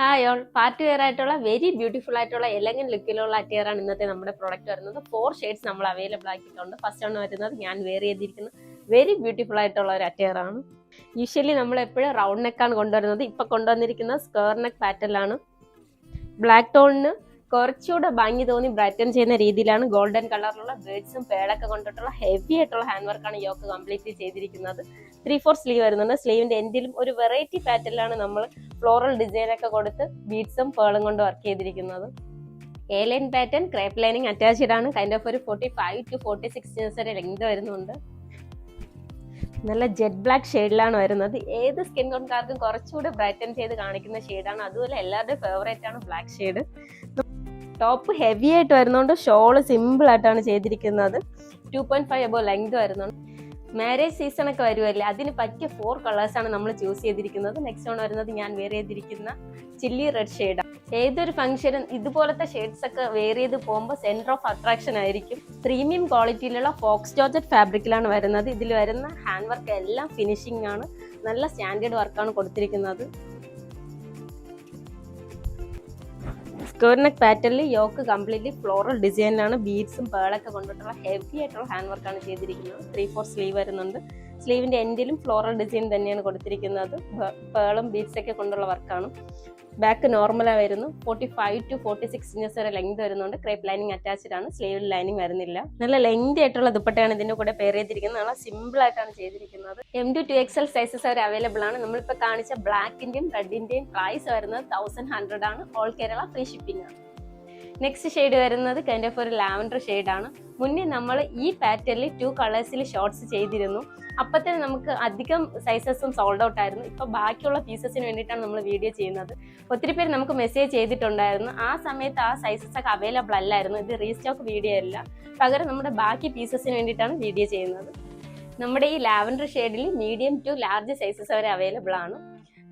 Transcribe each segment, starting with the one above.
Hi all, party wear ആയിട്ടുള്ള very beautiful ആയിട്ടുള്ള elegant ലുക്കിലുള്ള അറ്റിയർ ആണ് ഇന്നത്തെ നമ്മുടെ പ്രോഡക്റ്റ് വരുന്നത്. 4 ഷെയ്ഡ്സ് നമ്മൾ അവൈലബിൾ ആക്കിയിട്ടുണ്ട്. ഫസ്റ്റ് ആണ് വരുന്നത് ഞാൻ വെയർ ചെയ്തിരിക്കുന്ന വെരി ബ്യൂട്ടിഫുൾ ആയിട്ടുള്ള ഒരു അറ്റിയർ ആണ്. യൂഷ്വലി നമ്മൾ എപ്പോഴും റൗണ്ട് നെക്കാണ് കൊണ്ടുവരുന്നത്. ഇപ്പൊ കൊണ്ടുവന്നിരിക്കുന്നത് സ്ക്വയർ നെക്ക് പാറ്റേണിലാണ്. ബ്ലാക്ക് ടോണിന് കുറച്ചുകൂടെ ഭംഗി തോന്നി ബ്രൈറ്റൻ ചെയ്യുന്ന രീതിയിലാണ് ഗോൾഡൻ കളറിലുള്ള ബേഡ്സും പേടൊക്കെ കൊണ്ടിട്ടുള്ള ഹെവി ആയിട്ടുള്ള ഹാൻഡ് വർക്കാണ് യോക്ക് കംപ്ലീറ്റ് ചെയ്തിരിക്കുന്നത്. 3/4 സ്ലീവ് വരുന്നുണ്ട്. സ്ലീവിന്റെ എൻഡിലും ഒരു വെറൈറ്റി പാറ്റേണിലാണ് നമ്മൾ ഫ്ലോറൽ ഡിസൈൻ ഒക്കെ കൊടുത്ത് ബീഡ്സും പേളും കൊണ്ട് വർക്ക് ചെയ്തിരിക്കുന്നത്. A line pattern crepe lining attached ആണ്. കൈൻഡ് ഓഫ് ഒരു 45 to 46 ഇഞ്ചസ് വരെ ലെങ്ത് വരുന്നുണ്ട്. നല്ല ജെറ്റ് ബ്ലാക്ക് ഷെയ്ഡിലാണ് വരുന്നത്. ഏത് സ്കിൻ ടോൺകാർക്കും കുറച്ചുകൂടി ബ്രൈറ്റൻ ചെയ്ത് കാണിക്കുന്ന ഷെയ്ഡാണ്. അതുപോലെ എല്ലാവരുടെയും ഫേവറേറ്റ് ആണ് ബ്ലാക്ക് ഷെയ്ഡ്. ടോപ്പ് ഹെവി ആയിട്ട് വരുന്നുണ്ട്. ഷോള് സിമ്പിൾ ആയിട്ടാണ് ചെയ്തിരിക്കുന്നത്. 2.5 അബോ ലെങ്ത് വരുന്നുണ്ട്. മാരേജ് സീസൺ ഒക്കെ വരുമല്ലേ, അതിന് പറ്റിയ 4 കളേഴ്സാണ് നമ്മൾ ചൂസ് ചെയ്തിരിക്കുന്നത്. നെക്സ്റ്റ് ആണ് വരുന്നത് ഞാൻ വെയർ ചെയ്തിരിക്കുന്ന ചില്ലി റെഡ് ഷെയ്ഡാണ്. ഏതൊരു ഫംഗ്ഷനും ഇതുപോലത്തെ ഷെയ്ഡ്സ് ഒക്കെ വെയർ ചെയ്ത് പോകുമ്പോൾ സെന്റർ ഓഫ് അട്രാക്ഷൻ ആയിരിക്കും. പ്രീമിയം ക്വാളിറ്റിയിലുള്ള ഫോക്സ് ജോർജറ്റ് ഫാബ്രിക്കിലാണ് വരുന്നത്. ഇതിൽ വരുന്ന ഹാൻഡ് വർക്ക് എല്ലാം ഫിനിഷിംഗ് ആണ്. നല്ല സ്റ്റാൻഡേർഡ് വർക്കാണ് കൊടുത്തിരിക്കുന്നത്. സ്ക്വയർ നെക്ക് പാറ്റേണിൽ യോക്ക് കംപ്ലീറ്റ്ലി ഫ്ലോറൽ ഡിസൈനിലാണ് ബീഡ്സും പേളൊക്കെ കൊണ്ടിട്ടുള്ള ഹെവി ആയിട്ടുള്ള ഹാൻഡ് വർക്കാണ് ചെയ്തിരിക്കുന്നത്. 3/4 സ്ലീവ് വരുന്നുണ്ട്. സ്ലീവിന്റെ എൻഡിലും ഫ്ലോറൽ ഡിസൈൻ തന്നെയാണ് കൊടുത്തിരിക്കുന്നത്. പേളും ബീഡ്സ് ഒക്കെ കൊണ്ടുള്ള വർക്കാണ്. ബാക്ക് നോർമലായി വരുന്നു. 45 to 46 ഇഞ്ചസ് വരെ ലെങ്ത് വരുന്നുണ്ട്. ക്രേപ്പ് ലൈനിങ് അറ്റാച്ച്ഡ് ആണ്. സ്ലീവിൽ ലൈനിങ് വരുന്നില്ല. നല്ല ലെങ്ത് ആയിട്ടുള്ള ദുപ്പട്ടയാണ് ഇതിന്റെ കൂടെ പെയർ ചെയ്തിരിക്കുന്നത്. നല്ല സിമ്പിൾ ആയിട്ടാണ് ചെയ്തിരിക്കുന്നത്. M to 2XL സൈസസ് വരെ അവൈലബിൾ ആണ്. നമ്മളിപ്പോൾ കാണിച്ച ബ്ലാക്കിന്റെയും റെഡിന്റെയും പ്രൈസ് വരുന്നത് 1100 ആണ്. ഓൾ കേരള ഫ്രീ ഷിപ്പിംഗ് ആണ്. നെക്സ്റ്റ് ഷെയ്ഡ് വരുന്നത് കൈൻഡ് ഓഫ് ഒരു ലാവൻഡർ ഷെയ്ഡാണ്. മുന്നേ നമ്മൾ ഈ പാറ്റേണിൽ 2 കളേഴ്സിൽ ഷോർട്ട്സ് ചെയ്തിരുന്നു. അപ്പത്തന്നെ നമുക്ക് അധികം സൈസസും സോൾഡ് ഔട്ട് ആയിരുന്നു. ഇപ്പൊ ബാക്കിയുള്ള പീസസിന് വേണ്ടിയിട്ടാണ് നമ്മൾ വീഡിയോ ചെയ്യുന്നത്. ഒത്തിരി പേര് നമുക്ക് മെസ്സേജ് ചെയ്തിട്ടുണ്ടായിരുന്നു. ആ സമയത്ത് ആ സൈസസ് ഒക്കെ അവൈലബിൾ അല്ലായിരുന്നു. ഇത് റീസ്റ്റോക്ക് വീഡിയോ അല്ല, പകരം നമ്മുടെ ബാക്കി പീസസിന് വേണ്ടിയിട്ടാണ് വീഡിയോ ചെയ്യുന്നത്. നമ്മുടെ ഈ ലാവൻഡർ ഷെയ്ഡിൽ മീഡിയം ടു ലാർജ് സൈസസ് വരെ അവൈലബിൾ ആണ്.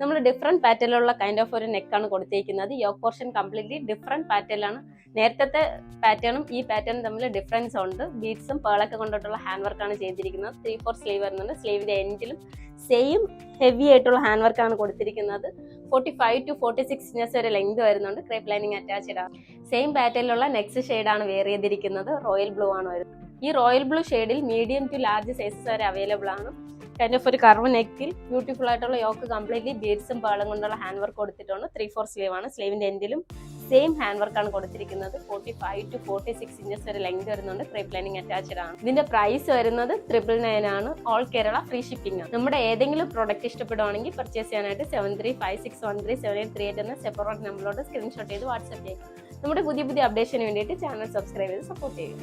നമ്മൾ ഡിഫറെന്റ് പാറ്റേണിലുള്ള കൈൻഡ് ഓഫ് ഒരു നെക്കാണ് കൊടുത്തിരിക്കുന്നത്. യോക്ക് പോർഷൻ കംപ്ലീറ്റ്ലി ഡിഫറെന്റ് പാറ്റേണിലാണ്. നേരത്തെ പാറ്റേണും ഈ പാറ്റേണും തമ്മിൽ ഡിഫറൻസ് ഉണ്ട്. ബീഡ്സും പേളൊക്കെ കൊണ്ടിട്ടുള്ള ഹാൻഡ് വർക്കാണ് ചെയ്തിരിക്കുന്നത്. 3/4 സ്ലീവ് വരുന്നുണ്ട്. സ്ലീവിന്റെ എൻഡിലും സെയിം ഹെവി ആയിട്ടുള്ള ഹാൻഡ് വർക്കാണ് കൊടുത്തിരിക്കുന്നത്. 45 to 46 ഇഞ്ചസ് വരെ ലെങ്ത് വരുന്നുണ്ട്. ക്രേപ്പ് ലൈനിങ് അറ്റാച്ച്ഡ് ആണ്. സെയിം പാറ്റേണിലുള്ള നെക്സ്റ്റ് ഷെയ്ഡാണ് വെയർ ചെയ്തിരിക്കുന്നത്. റോയൽ ബ്ലൂ ആണ് വരുന്നത്. ഈ റോയൽ ബ്ലൂ ഷെയ്ഡിൽ മീഡിയം ടു ലാർജ് സൈസസ് വരെ അവൈലബിൾ ആണ്. കൈൻഡ് ഓഫ് ഒരു കർവ് നെക്കിൽ ബ്യൂട്ടിഫുൾ ആയിട്ടുള്ള യോക്ക് കംപ്ലീറ്റ്ലി ബീഡ്സും പേളും കൊണ്ടുള്ള ഹാൻഡ് വർക്ക് കൊടുത്തിട്ടുണ്ട്. 3/4 സ്ലീവ് ആണ്. സ്ലീവിന്റെ എൻഡിലും സെയിം ഹാൻഡ് വർക്കാണ് കൊടുത്തിരിക്കുന്നത്. 45 to 46 ഇഞ്ചസ് വരെ ലെങ്ത് വരുന്നുണ്ട്. ക്രേപ്പ് ലൈനിങ് അറ്റാച്ച്ഡ് ആണ്. ഇതിന്റെ പ്രൈസ് വരുന്നത് 999 ആണ്. ഓൾ കേരള ഫ്രീ ഷിപ്പിംഗ് ആണ്. നമ്മുടെ ഏതെങ്കിലും പ്രോഡക്റ്റ് ഇഷ്ടപ്പെടുവാണെങ്കിൽ പർച്ചേസ് ചെയ്യാനായിട്ട് 7356137838 എന്ന സെപ്പറേറ്റ് നമ്പറിലോട്ട് സ്ക്രീൻഷോട്ട് ചെയ്ത് വാട്സ്ആപ്പ് ചെയ്യുക. നമ്മുടെ പുതിയ അപ്ഡേഷന് വേണ്ടിയിട്ട് ചാനൽ സബ്സ്ക്രൈബ് ചെയ്ത് സപ്പോർട്ട് ചെയ്യുക.